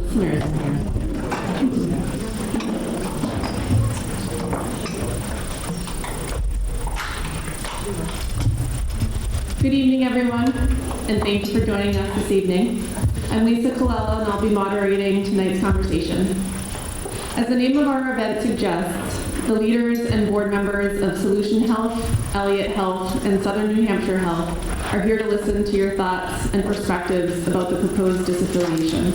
listeners in here. Good evening, everyone, and thanks for joining us this evening. I'm Lisa Colella, and I'll be moderating tonight's conversation. As the name of our event suggests, the leaders and board members of SolutionHealth, Elliot Health, and Southern New Hampshire Health are here to listen to your thoughts and perspectives about the proposed disaffiliation.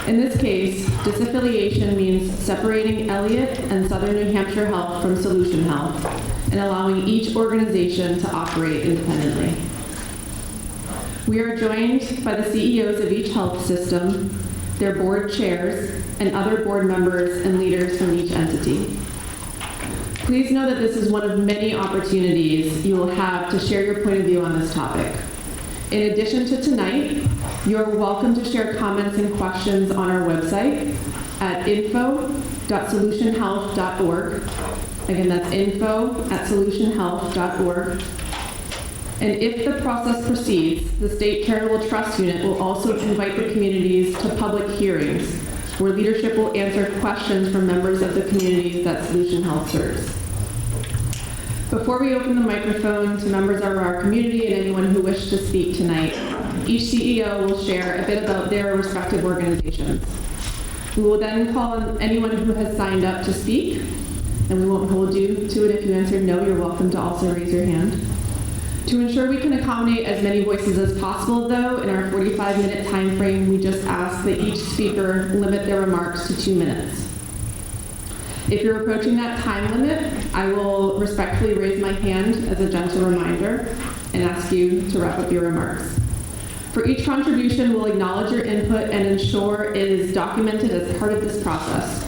In this case, disaffiliation means separating Elliot and Southern New Hampshire Health from SolutionHealth and allowing each organization to operate independently. We are joined by the CEOs of each health system, their board chairs, and other board members and leaders from each entity. Please know that this is one of many opportunities you will have to share your point of view on this topic. In addition to tonight, you are welcome to share comments and questions on our website at info.solutionhealth.org. Again, that's info@solutionhealth.org. And if the process proceeds, the State Charitable Trust Unit will also invite the communities to public hearings where leadership will answer questions from members of the communities that SolutionHealth serves. Before we open the microphone to members of our community and anyone who wishes to speak tonight, each CEO will share a bit about their respective organizations. We will then call on anyone who has signed up to speak, and we won't hold you to it. If you answered no, you're welcome to also raise your hand. To ensure we can accommodate as many voices as possible, though, in our 45-minute time frame, we just ask that each speaker limit their remarks to 2 minutes. If you're approaching that time limit, I will respectfully raise my hand as a gentle reminder and ask you to wrap up your remarks. For each contribution, we'll acknowledge your input and ensure it is documented as part of this process.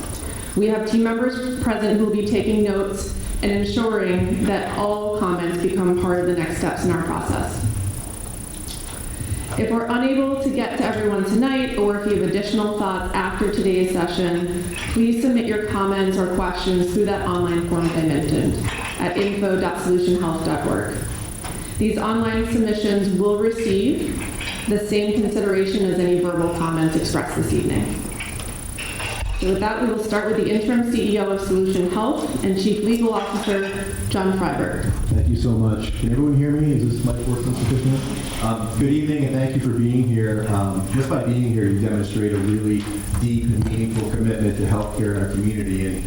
We have team members present who will be taking notes and ensuring that all comments become part of the next steps in our process. If we're unable to get to everyone tonight, or if you have additional thoughts after today's session, please submit your comments or questions through that online form that I mentioned at info.solutionhealth.org. These online submissions will receive the same consideration as any verbal comments expressed this evening. So with that, we will start with the interim CEO of SolutionHealth and Chief Legal Officer, John Freiberg. Thank you so much. Can everyone hear me? Is this mic working sufficient? Good evening, and thank you for being here. Just by being here, you demonstrate a really deep and meaningful commitment to healthcare in our community, and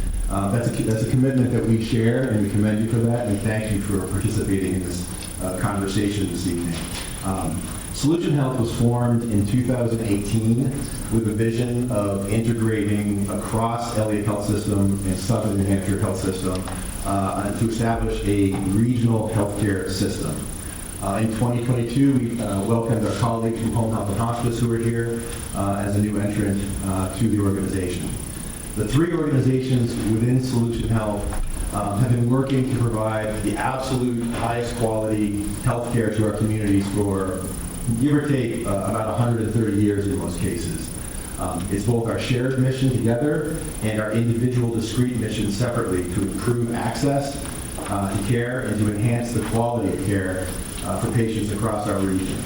that's a commitment that we share, and we commend you for that, and thank you for participating in this conversation this evening. SolutionHealth was formed in 2018 with a vision of integrating across Elliot Health System and Southern New Hampshire Health System to establish a regional healthcare system. In 2022, we welcomed our colleagues from Home Health and Hospice who are here as a new entrant to the organization. The three organizations within SolutionHealth have been working to provide the absolute highest quality healthcare to our communities for give or take about 130 years in most cases. It's both our shared mission together and our individual discrete missions separately to improve access to care and to enhance the quality of care for patients across our region.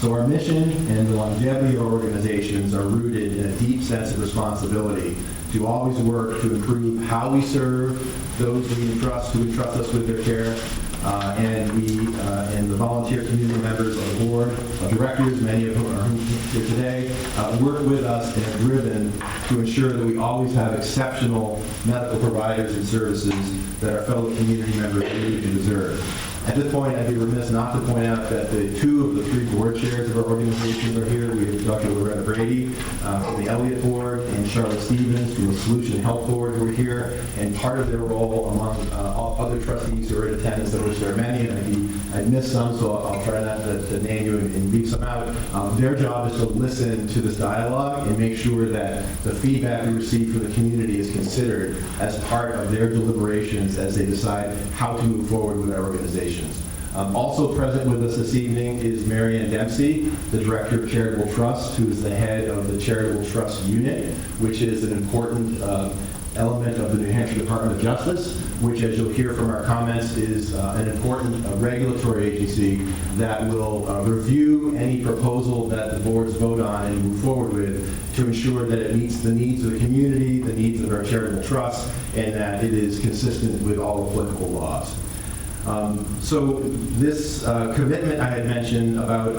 So our mission and the longevity of our organizations are rooted in a deep sense of responsibility to always work to improve how we serve those we entrust, who entrust us with their care, and the volunteer community members of the board of directors, many of whom are here today, work with us and are driven to ensure that we always have exceptional medical providers and services that our fellow community members need and deserve. At this point, I'd be remiss not to point out that two of the three board chairs of our organization are here. We have Dr. Loretta Brady from the Elliot Board and Charlotte Stevens from the SolutionHealth Board who are here. And part of their role among all other trustees who are in attendance, of which there are many, and I'd miss some, so I'll try not to name you and leave some out. Their job is to listen to this dialogue and make sure that the feedback we receive from the community is considered as part of their deliberations as they decide how to move forward with our organization. Also present with us this evening is Mary Ann Dempsey, the Director of Charitable Trust, who is the head of the Charitable Trust Unit, which is an important element of the New Hampshire Department of Justice, which, as you'll hear from our comments, is an important regulatory agency that will review any proposal that the boards vote on and move forward with to ensure that it meets the needs of the community, the needs of our charitable trusts, and that it is consistent with all applicable laws. So this commitment I had mentioned about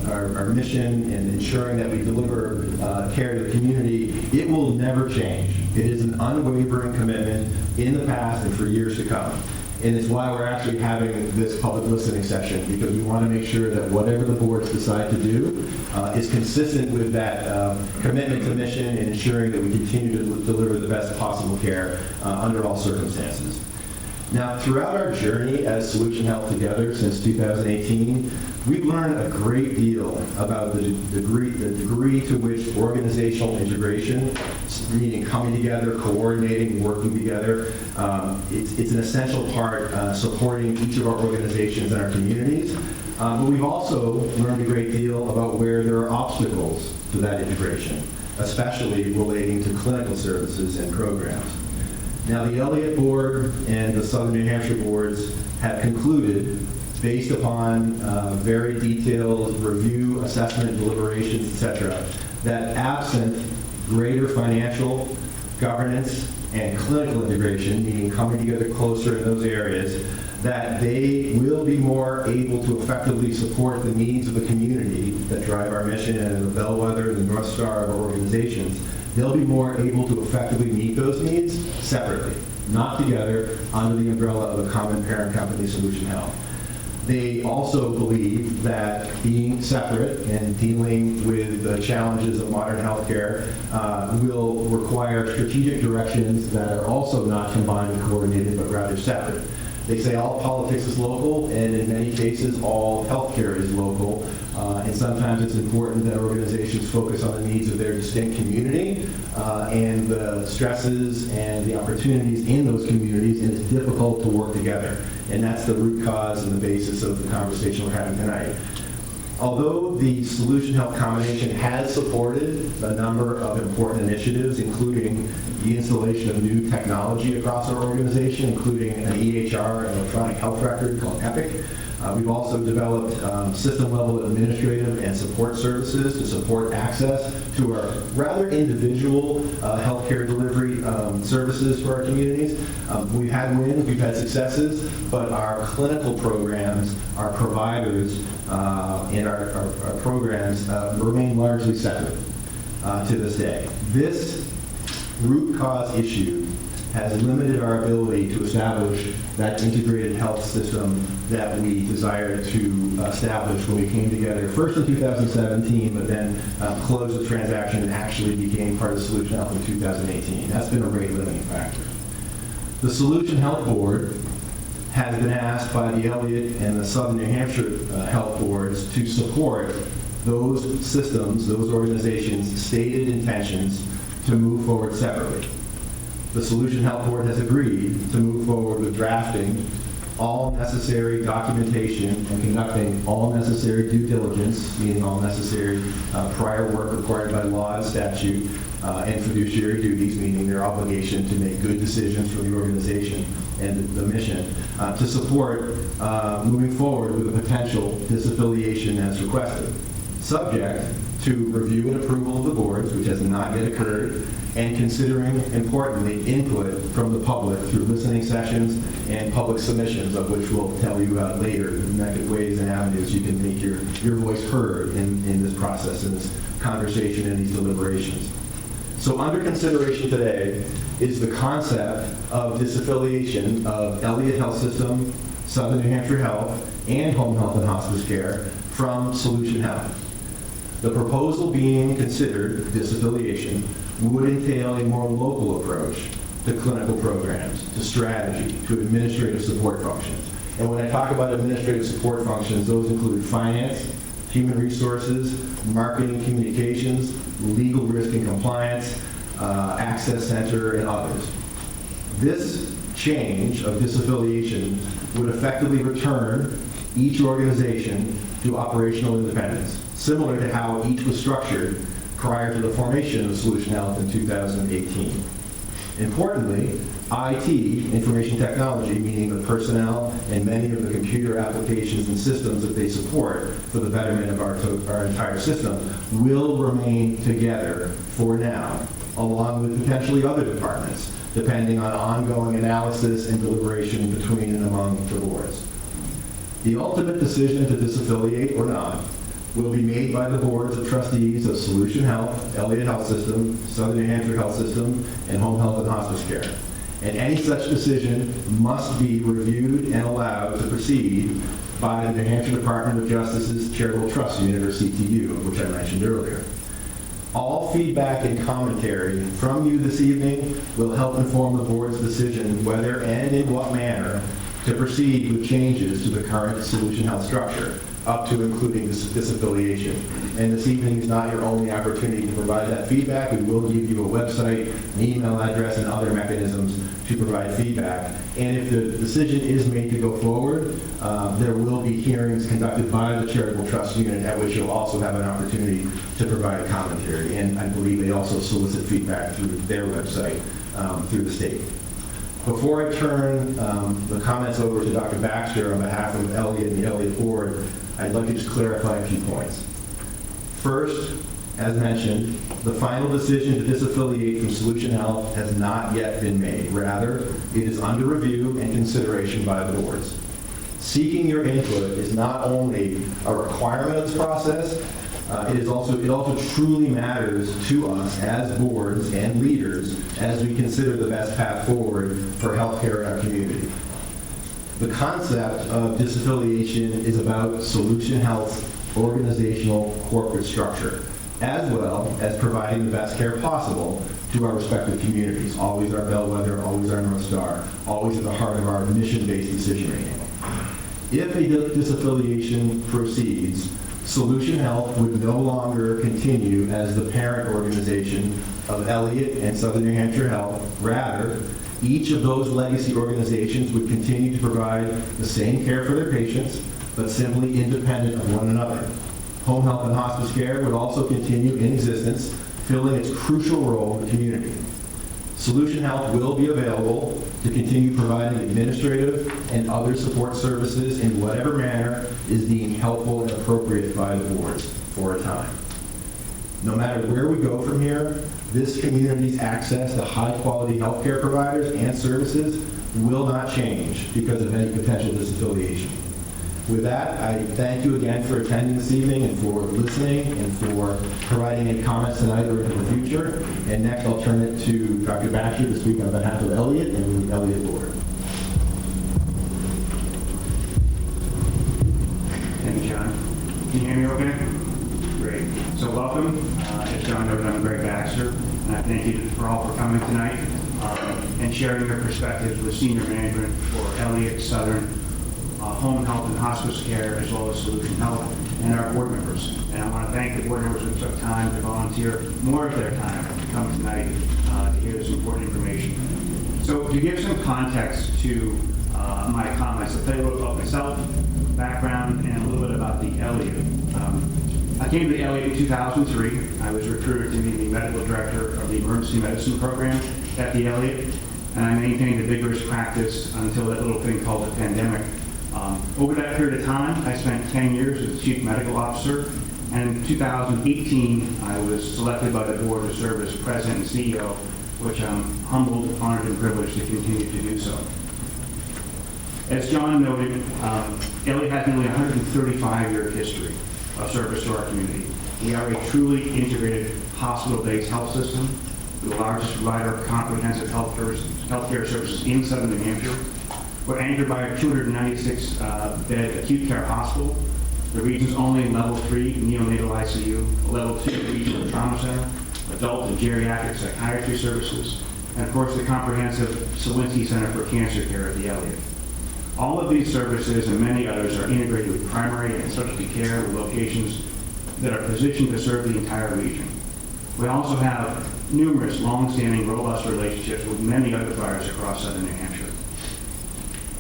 our mission and ensuring that we deliver care to the community, it will never change. It is an unwavering commitment in the past and for years to come. And it's why we're actually having this public listening session, because we want to make sure that whatever the boards decide to do is consistent with that commitment to mission and ensuring that we continue to deliver the best possible care under all circumstances. Now, throughout our journey as SolutionHealth together since 2018, we've learned a great deal about the degree to which organizational integration, meaning coming together, coordinating, working together, it's an essential part supporting each of our organizations and our communities. But we've also learned a great deal about where there are obstacles to that integration, especially relating to clinical services and programs. Now, the Elliot Board and the Southern New Hampshire boards have concluded, based upon very detailed review, assessment, deliberations, etc., that absent greater financial, governance, and clinical integration, meaning coming together closer in those areas, that they will be more able to effectively support the needs of the community that drive our mission and the bellwether, the North Star of our organizations. They'll be more able to effectively meet those needs separately, not together, under the umbrella of a common parent company, SolutionHealth. They also believe that being separate and dealing with the challenges of modern healthcare will require strategic directions that are also not combined and coordinated, but rather separate. They say all politics is local, and in many cases, all healthcare is local. And sometimes it's important that organizations focus on the needs of their distinct community and the stresses and the opportunities in those communities, and it's difficult to work together. And that's the root cause and the basis of the conversation we're having tonight. Although the SolutionHealth combination has supported a number of important initiatives, including the installation of new technology across our organization, including an EHR, an electronic health record called EPIC. We've also developed system-level administrative and support services to support access to our rather individual healthcare delivery services for our communities. We've had wins, we've had successes, but our clinical programs, our providers, and our programs remain largely separate to this day. This root cause issue has limited our ability to establish that integrated health system that we desired to establish when we came together, first in 2017, but then closed the transaction and actually became part of SolutionHealth in 2018. That's been a rate limiting factor. The SolutionHealth Board has been asked by the Elliot and the Southern New Hampshire Health Boards to support those systems, those organizations' stated intentions to move forward separately. The SolutionHealth Board has agreed to move forward with drafting all necessary documentation and conducting all necessary due diligence, meaning all necessary prior work required by law and statute, and fiduciary duties, meaning their obligation to make good decisions for the organization and the mission, to support moving forward with a potential disaffiliation as requested, subject to review and approval of the boards, which has not yet occurred, and considering, importantly, input from the public through listening sessions and public submissions, of which we'll tell you about later, the ways and avenues you can make your voice heard in this process, in this conversation, and these deliberations. So under consideration today is the concept of disaffiliation of Elliot Health System, Southern New Hampshire Health, and Home Health and Hospice Care from SolutionHealth. The proposal being considered, disaffiliation, would entail a more local approach to clinical programs, to strategy, to administrative support functions. And when I talk about administrative support functions, those include finance, human resources, marketing, communications, legal risk and compliance, access center, and others. This change of disaffiliation would effectively return each organization to operational independence, similar to how each was structured prior to the formation of SolutionHealth in 2018. Importantly, IT, information technology, meaning the personnel and many of the computer applications and systems that they support for the betterment of our entire system, will remain together for now, along with potentially other departments, depending on ongoing analysis and deliberation between and among the boards. The ultimate decision to disaffiliate or not will be made by the boards of trustees of SolutionHealth, Elliot Health System, Southern New Hampshire Health System, and Home Health and Hospice Care. And any such decision must be reviewed and allowed to proceed by the New Hampshire Department of Justice's Charitable Trust Unit, or CTU, which I mentioned earlier. All feedback and commentary from you this evening will help inform the board's decision whether and in what manner to proceed with changes to the current SolutionHealth structure, up to including disaffiliation. And this evening is not your only opportunity to provide that feedback. We will give you a website, an email address, and other mechanisms to provide feedback. And if the decision is made to go forward, there will be hearings conducted by the Charitable Trust Unit, at which you'll also have an opportunity to provide commentary. And I believe they also solicit feedback through their website, through the state. Before I turn the comments over to Dr. Baxter on behalf of Elliot and the Elliot Board, I'd like to just clarify a few points. First, as mentioned, the final decision to disaffiliate from SolutionHealth has not yet been made. Rather, it is under review and consideration by the boards. Seeking your input is not only a requirement of this process, it also truly matters to us as boards and leaders as we consider the best path forward for healthcare in our community. The concept of disaffiliation is about SolutionHealth's organizational corporate structure, as well as providing the best care possible to our respective communities. Always our bellwether, always our North Star, always at the heart of our mission-based decision-making. If a disaffiliation proceeds, SolutionHealth would no longer continue as the parent organization of Elliot and Southern New Hampshire Health. Rather, each of those legacy organizations would continue to provide the same care for their patients, but simply independent of one another. Home health and hospice care would also continue in existence, filling its crucial role in the community. SolutionHealth will be available to continue providing administrative and other support services in whatever manner is deemed helpful and appropriate by the boards for a time. No matter where we go from here, this community's access to high-quality healthcare providers and services will not change because of any potential disaffiliation. With that, I thank you again for attending this evening and for listening and for providing any comments tonight or in the future. And next, I'll turn it to Dr. Baxter to speak on behalf of Elliot and the Elliot Board. Thank you, John. Can you hear me okay? Great. So welcome. As John noted, I'm Greg Baxter, and I thank you for coming tonight and sharing your perspectives with senior management for Elliot, Southern, Home Health and Hospice Care, as well as SolutionHealth, and our board members. And I want to thank the board members who took time to volunteer more of their time to come tonight to hear this important information. So to give some context to my comments, I'll tell you a little about myself, background, and a little bit about the Elliot. I came to the Elliot in 2003. I was recruited to be the medical director of the emergency medicine program at the Elliot, and I maintained a vigorous practice until that little thing called the pandemic. Over that period of time, I spent 10 years as chief medical officer, and in 2018, I was selected by the board to serve as president and CEO, which I'm humbled, honored, and privileged to continue to do so. As John noted, Elliot has nearly 135-year history of service to our community. We are a truly integrated hospital-based health system, the largest provider of comprehensive healthcare services in Southern New Hampshire. We're anchored by a 296-bed acute care hospital, the region's only level 3 neonatal ICU, a level 2 regional trauma center, adult and geriatric psychiatry services, and of course the comprehensive Solinsky Center for Cancer Care at the Elliot. All of these services and many others are integrated with primary and specialty care with locations that are positioned to serve the entire region. We also have numerous long-standing, robust relationships with many other providers across Southern New Hampshire.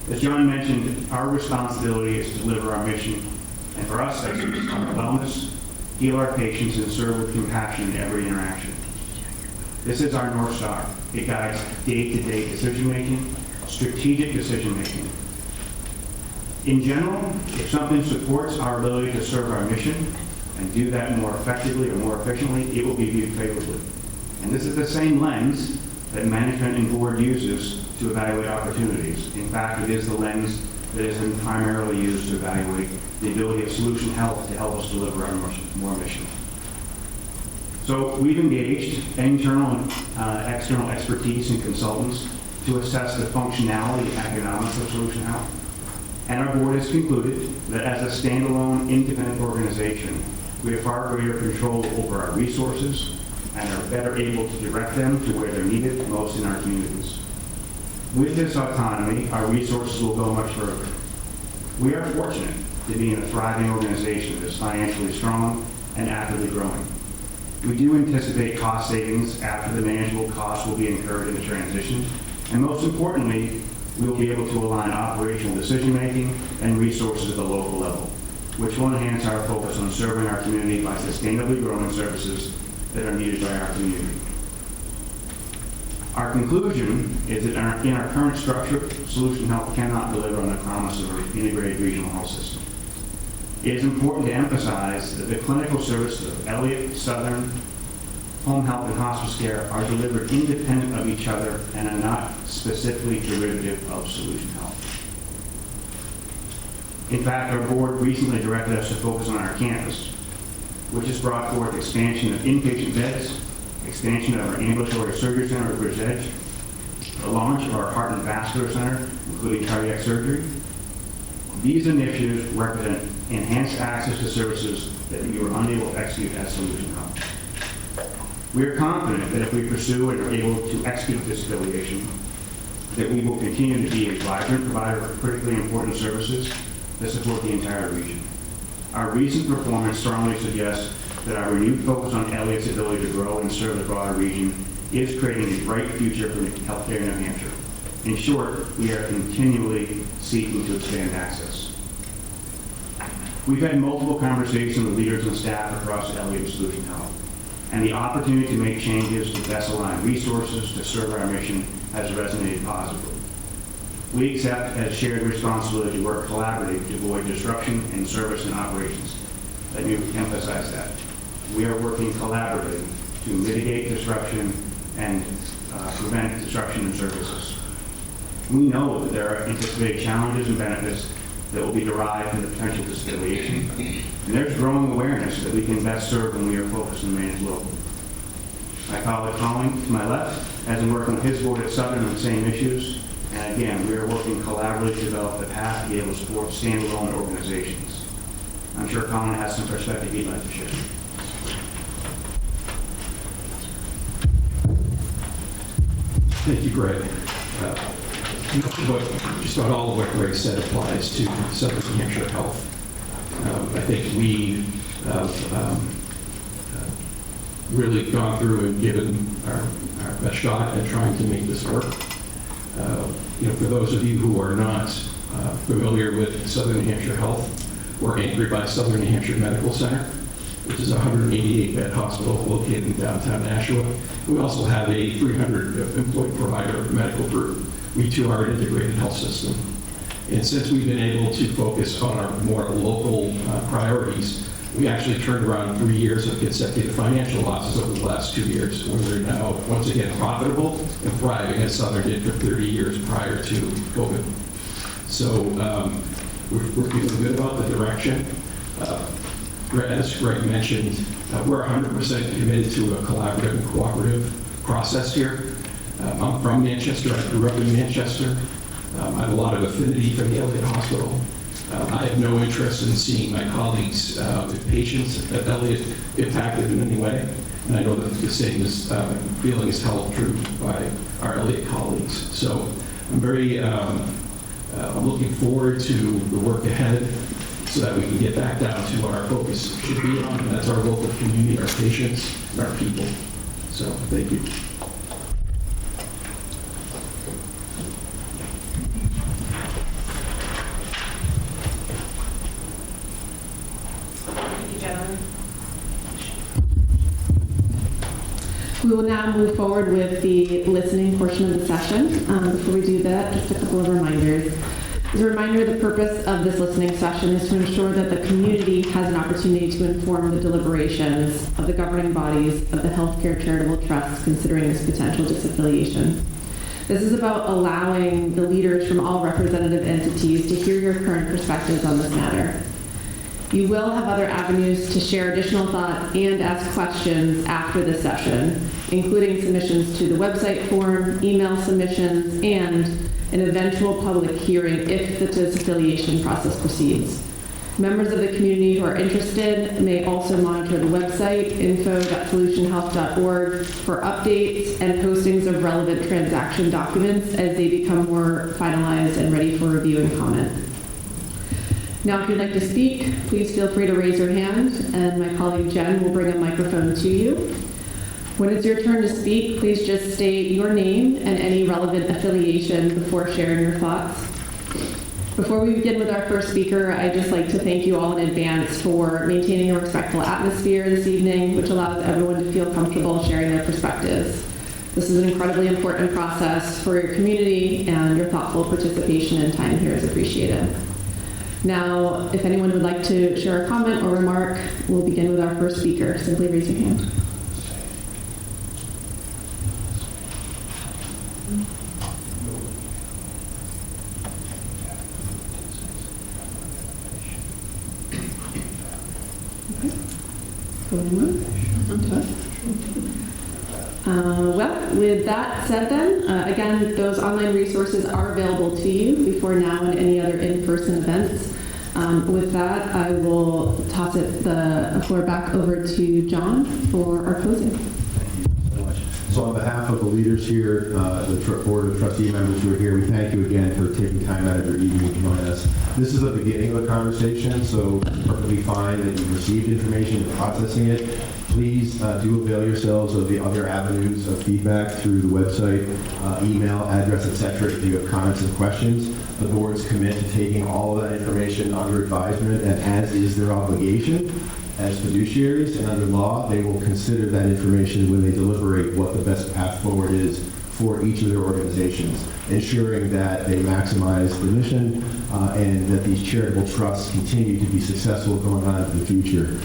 As John mentioned, our responsibility is to deliver our mission, and for us, that's our wellness, heal our patients, and serve with compassion in every interaction. This is our North Star. It guides day-to-day decision-making, strategic decision-making. In general, if something supports our ability to serve our mission and do that more effectively or more efficiently, it will be viewed favorably. And this is the same lens that management and board uses to evaluate opportunities. In fact, it is the lens that has been primarily used to evaluate the ability of SolutionHealth to help us deliver our more mission. So we've engaged internal and external expertise and consultants to assess the functionality and economics of SolutionHealth. And our board has concluded that as a standalone, independent organization, we have far greater control over our resources and are better able to direct them to where they're needed most in our communities. With this autonomy, our resources will go much further. We are fortunate to be in a thriving organization that is financially strong and actively growing. We do anticipate cost savings after the manageable costs will be incurred in the transition, and most importantly, we will be able to align operational decision-making and resources at the local level, which will enhance our focus on serving our community by sustainably growing services that are needed by our community. Our conclusion is that in our current structure, SolutionHealth cannot deliver on the promise of an integrated regional health system. It is important to emphasize that the clinical services of Elliot, Southern, home health, and hospice care are delivered independent of each other and are not specifically derivative of SolutionHealth. In fact, our board recently directed us to focus on our campus, which has brought forth expansion of inpatient beds, expansion of our ambulatory surgery center at Bridge Edge, the launch of our heart and vascular center, including cardiac surgery. These initiatives represent enhanced access to services that we were unable to execute at SolutionHealth. We are confident that if we pursue and are able to execute this affiliation, that we will continue to be a vibrant provider of critically important services that support the entire region. Our recent performance strongly suggests that our renewed focus on Elliot's ability to grow and serve the broader region is creating a bright future for healthcare in New Hampshire. In short, we are continually seeking to expand access. We've had multiple conversations with leaders and staff across Elliot and SolutionHealth, and the opportunity to make changes to best align resources to serve our mission has resonated positively. We accept as shared responsibility to work collaboratively to avoid disruption in service and operations. Let me emphasize that. We are working collaboratively to mitigate disruption and prevent disruption in services. We know that there are anticipated challenges and benefits that will be derived from the potential disaffiliation, and there's growing awareness that we can best serve when we are focused and managed locally. My colleague Colin, to my left, has been working with his board at Southern on the same issues, and again, we are working collaboratively to develop the path to be able to support standalone organizations. I'm sure Colin has some perspective he'd like to share. Thank you, Greg. Just about all of what Greg said applies to Southern New Hampshire Health. I think we have really gone through and given our best shot at trying to make this work. For those of you who are not familiar with Southern New Hampshire Health, we're anchored by Southern New Hampshire Medical Center, which is a 188-bed hospital located in downtown Nashua. We also have a 300-employee provider medical group. We too are an integrated health system. And since we've been able to focus on our more local priorities, we actually turned around 3 years of consecutive financial losses over the last 2 years, where we're now once again profitable and thriving as Southern did for 30 years prior to COVID. So we're feeling good about the direction. As Greg mentioned, we're 100% committed to a collaborative and cooperative process here. I'm from Manchester. I grew up in Manchester. I have a lot of affinity for the Elliot Hospital. I have no interest in seeing my colleagues, patients at Elliot, impacted in any way. And I know that the same feeling is held true by our Elliot colleagues. So I'm I'm looking forward to the work ahead so that we can get back down to what our focus should be on, and that's our local community, our patients, and our people. So thank you. We will now move forward with the listening portion of the session. Before we do that, just a couple of reminders. As a reminder, the purpose of this listening session is to ensure that the community has an opportunity to inform the deliberations of the governing bodies of the Healthcare Charitable Trust considering this potential disaffiliation. This is about allowing the leaders from all representative entities to hear your current perspectives on this matter. You will have other avenues to share additional thought and ask questions after this session, including submissions to the website form, email submissions, and an eventual public hearing if the disaffiliation process proceeds. Members of the community who are interested may also monitor the website, info.solutionhealth.org, for updates and postings of relevant transaction documents as they become more finalized and ready for review and comment. Now, if you'd like to speak, please feel free to raise your hand, and my colleague Jen will bring a microphone to you. When it's your turn to speak, please just state your name and any relevant affiliation before sharing your thoughts. Before we begin with our first speaker, I'd just like to thank you all in advance for maintaining a respectful atmosphere this evening, which allows everyone to feel comfortable sharing their perspectives. This is an incredibly important process for your community, and your thoughtful participation and time here is appreciated. Now, if anyone would like to share a comment or remark, we'll begin with our first speaker. Simply raise your hand. Well, with that said then, again, those online resources are available to you before now and any other in-person events. With that, I will toss the floor back over to John for our closing. So on behalf of the leaders here, the Board of Trustee members who are here, we thank you again for taking time out of your evening to join us. This is the beginning of the conversation, so it's perfectly fine that you've received information and processing it. Please do avail yourselves of the other avenues of feedback through the website, email, address, etc. if you have comments and questions. The board's commit to taking all of that information under advisement, and as is their obligation as fiduciaries and under law, they will consider that information when they deliberate what the best path forward is for each of their organizations, ensuring that they maximize the mission and that these charitable trusts continue to be successful going on into the future.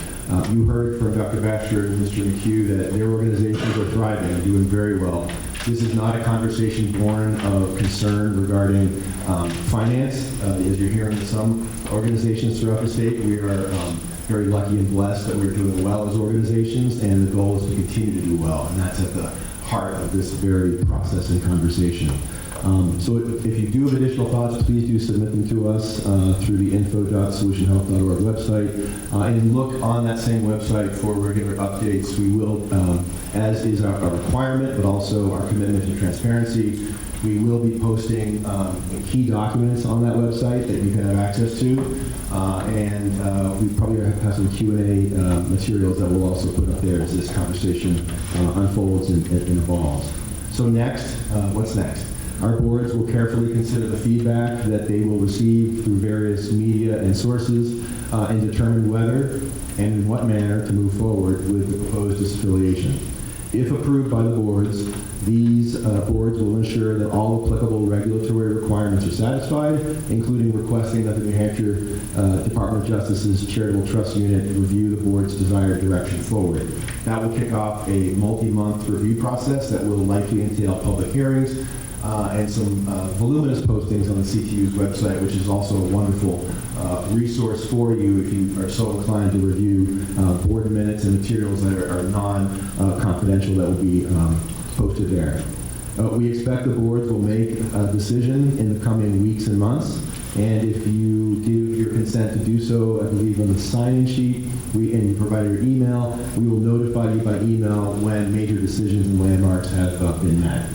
You heard from Dr. Baxter and Mr. McHugh that their organizations are thriving and doing very well. This is not a conversation born of concern regarding finance. As you're hearing in some organizations throughout the state, we are very lucky and blessed that we're doing well as organizations, and the goal is to continue to do well, and that's at the heart of this very process and conversation. So if you do have additional thoughts, please do submit them to us through the info.solutionhealth.org website. And look on that same website for regular updates. We will, as is our requirement, but also our commitment to transparency, we will be posting key documents on that website that you can have access to. And we probably have some Q&A materials that we'll also put up there as this conversation unfolds and evolves. So next, what's next? Our boards will carefully consider the feedback that they will receive through various media and sources and determine whether and in what manner to move forward with the proposed disaffiliation. If approved by the boards, these boards will ensure that all applicable regulatory requirements are satisfied, including requesting that the New Hampshire Department of Justice's Charitable Trust Unit review the board's desired direction forward. That will kick off a multi-month review process that will likely entail public hearings and some voluminous postings on the CTU's website, which is also a wonderful resource for you if you are so inclined to review board minutes and materials that are non-confidential that will be posted there. We expect the boards will make a decision in the coming weeks and months, and if you give your consent to do so, I believe on the sign-in sheet, and you provide your email, we will notify you by email when major decisions and landmarks have been met.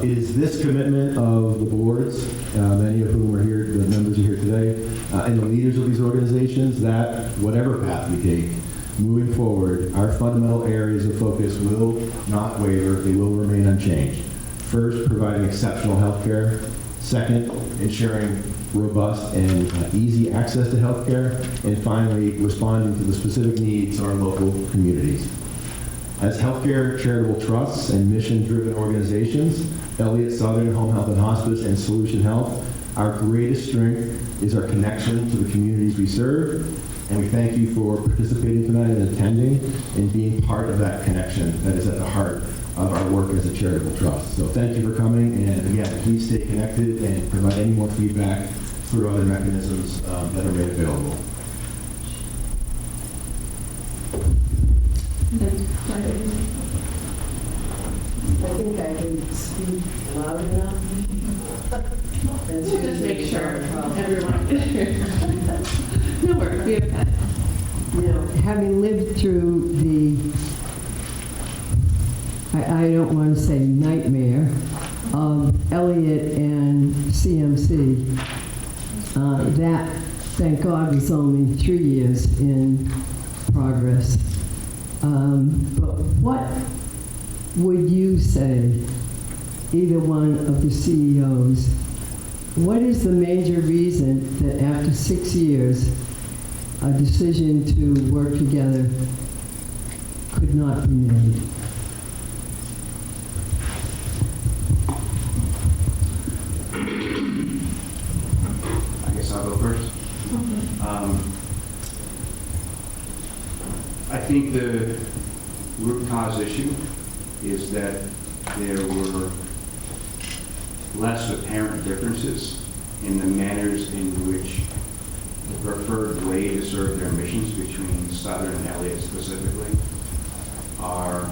It is this commitment of the boards, many of whom are here, the members are here today, and the leaders of these organizations, that whatever path we take, moving forward, our fundamental areas of focus will not waver, they will remain unchanged. First, providing exceptional health care. Second, ensuring robust and easy access to health care. And finally, responding to the specific needs of our local communities. As healthcare charitable trusts and mission-driven organizations, Elliot, Southern, Home Health and Hospice, and SolutionHealth, our greatest strength is our connection to the communities we serve, and we thank you for participating tonight and attending and being part of that connection that is at the heart of our work as a charitable trust. So thank you for coming, and again, please stay connected and provide any more feedback through other mechanisms that are made available. I think I can speak loud enough. Just make sure everyone can hear. No worries, we have that. You know, having lived through the, I don't want to say nightmare, of Elliot and CMC, that, thank God, was only 3 years in progress. But what would you say, either one of the CEOs, what is the major reason that after 6 years, a decision to work together could not be made? I guess I'll go first. I think the root cause issue is that there were less apparent differences in the manners in which the preferred way to serve their missions between Southern and Elliott specifically are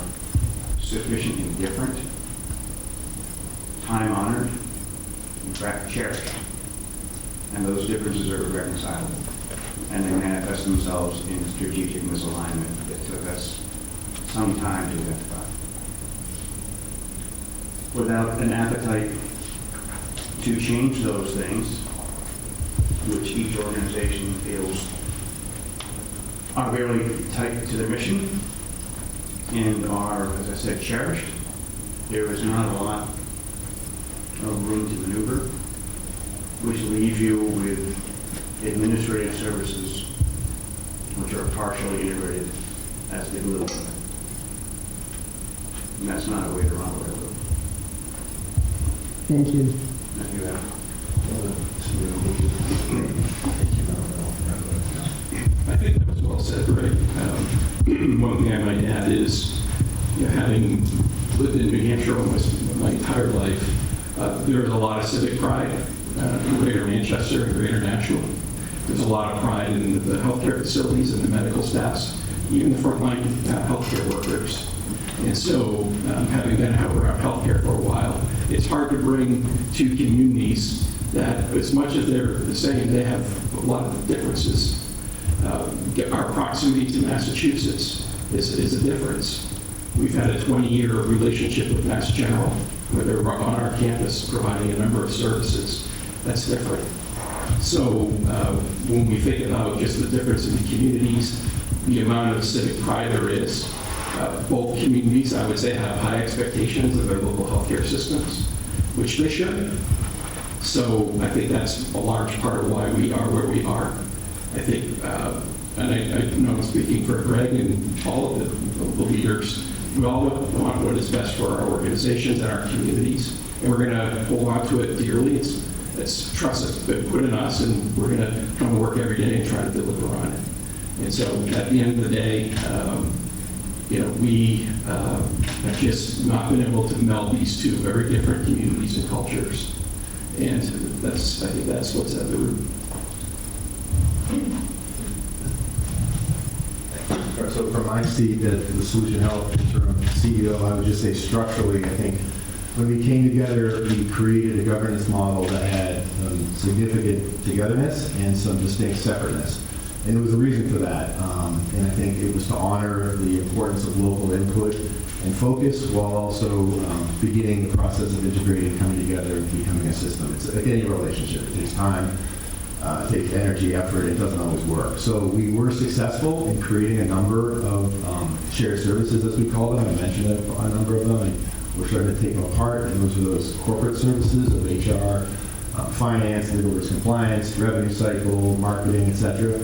sufficiently different, time-honored, in fact cherished. And those differences are irreconcilable. And they manifest themselves in strategic misalignment that took us some time to identify. Without an appetite to change those things, which each organization feels are really tight to the mission and are, as I said, cherished, there is not a lot of room to maneuver, which leaves you with administrative services which are partially integrated as the glue. And that's not a way to run a railroad. Thank you. Thank you, Adam. I think that was well said, right? One thing I might add is, having lived in New Hampshire almost my entire life, there's a lot of civic pride in Greater Manchester and Greater Nashua. There's a lot of pride in the healthcare facilities and the medical staffs, even the frontline healthcare workers. And so, having been around healthcare for a while, it's hard to bring two communities that, as much as they're the same, they have a lot of differences. Our proximity to Massachusetts is a difference. We've had a 20-year relationship with Mass General, where they're on our campus providing a number of services. That's different. So when we think about just the difference in the communities, the amount of civic pride there is, both communities, I would say, have high expectations of their local healthcare systems, which they should. So I think that's a large part of why we are where we are. I think, and I know I'm speaking for Greg and all of the leaders, we all want what is best for our organizations and our communities, and we're going to hold on to it dearly. It's trust that's been put in us, and we're going to come to work every day and try to deliver on it. And so at the end of the day, we have just not been able to meld these two very different communities and cultures. And I think that's what's at the root. So from my seat as the SolutionHealth interim CEO, I would just say structurally, I think when we came together, we created a governance model that had significant togetherness and some distinct separateness. And there was a reason for that. And I think it was to honor the importance of local input and focus while also beginning the process of integrating, coming together, and becoming a system. It's like any relationship. It takes time, it takes energy, effort. It doesn't always work. So we were successful in creating a number of shared services, as we call them. I mentioned a number of them. And we're starting to take them apart. And those are those corporate services of HR, finance, legal risk compliance, revenue cycle, marketing, etc.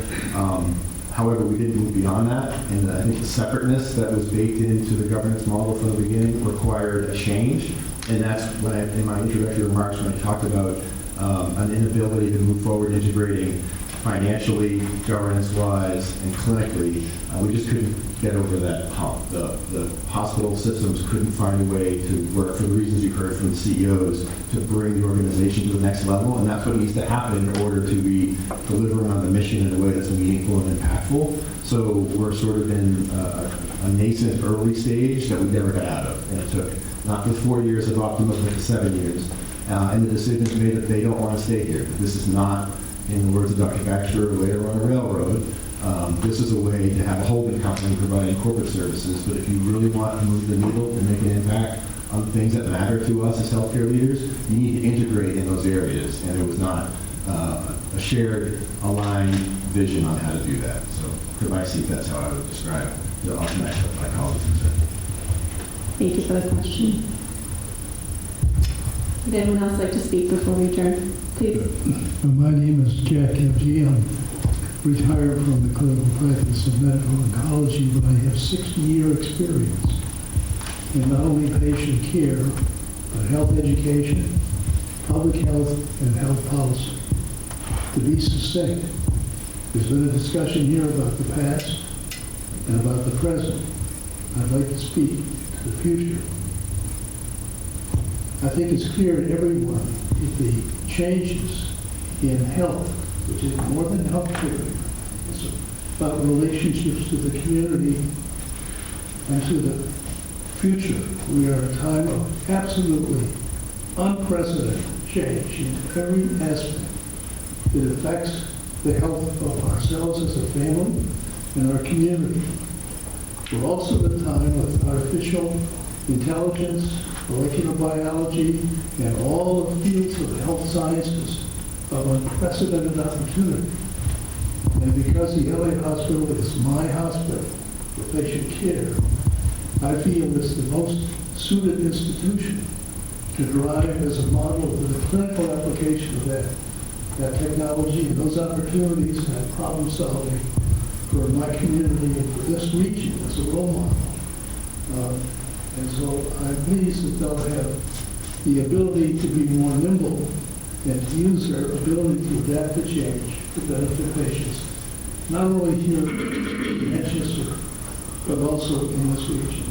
However, we didn't move beyond that, and I think the separateness that was baked into the governance model from the beginning required a change, and that's when in my introductory remarks, when I talked about an inability to move forward integrating financially, governance-wise, and clinically, we just couldn't get over that hump. The hospital systems couldn't find a way to work, for the reasons you heard from the CEOs, to bring the organization to the next level, and that's what needs to happen in order to be delivering on the mission in a way that's meaningful and impactful. So we're sort of in a nascent early stage that we never got out of, and it took not the 4 years of optimism, but the 7 years. And the decisions made that they don't want to stay here. This is not, in the words of Dr. Baxter, later on a railroad. This is a way to have a holding company providing corporate services, but if you really want to move the needle and make an impact on things that matter to us as healthcare leaders, you need to integrate in those areas, and it was not a shared, aligned vision on how to do that. So from my seat, that's how I would describe the alternate that my colleagues have said. Thank you for the question. Would anyone else like to speak before we adjourn? Please. My name is Jack F.G. I'm retired from the clinical practice of medical oncology, but I have 60-year experience in not only patient care, but health education, public health, and health policy. To be succinct, there's been a discussion here about the past and about the present. I'd like to speak to the future. I think it's clear to everyone that the changes in health, which is more than healthcare, it's about relationships to the community and to the future. We are at a time of absolutely unprecedented change in every aspect that affects the health of ourselves as a family and our community. We're also at a time with artificial intelligence, molecular biology, and all the fields of the health sciences of unprecedented opportunity. And because the Elliot Hospital is my hospital for patient care, I feel it's the most suited institution to drive as a model of the clinical application of that technology and those opportunities and that problem solving for my community and for this region as a role model. And so I'm pleased that they'll have the ability to be more nimble and to use their ability to adapt to change to benefit patients, not only here in Manchester, but also in this region.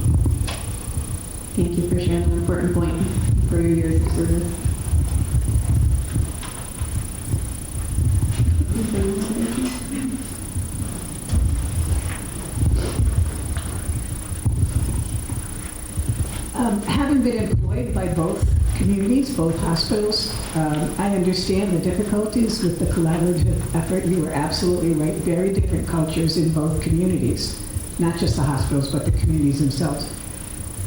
Thank you for sharing an important point for your years of service. Having been employed by both communities, both hospitals, I understand the difficulties with the collaborative effort. You were absolutely right. Very different cultures in both communities, not just the hospitals, but the communities themselves.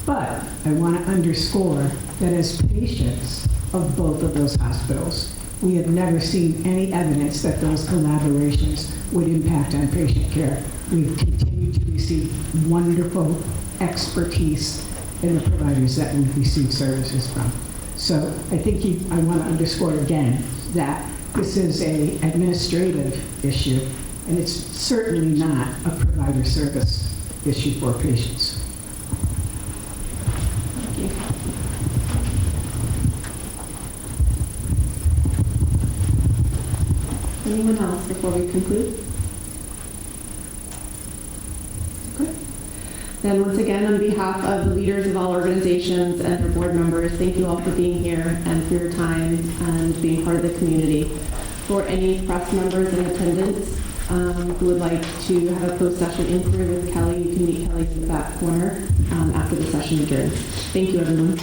But I want to underscore that as patients of both of those hospitals, we have never seen any evidence that those collaborations would impact on patient care. We've continued to receive wonderful expertise in the providers that we've received services from. So I think I want to underscore again that this is an administrative issue, and it's certainly not a provider service issue for patients. Thank you. Anyone else before we conclude? Okay. Then once again, on behalf of the leaders of all organizations and our board members, thank you all for being here and for your time and being part of the community. For any press members in attendance who would like to have a closed session inquiry with Kelly, you can meet Kelly in the back corner after the session adjourns. Thank you, everyone.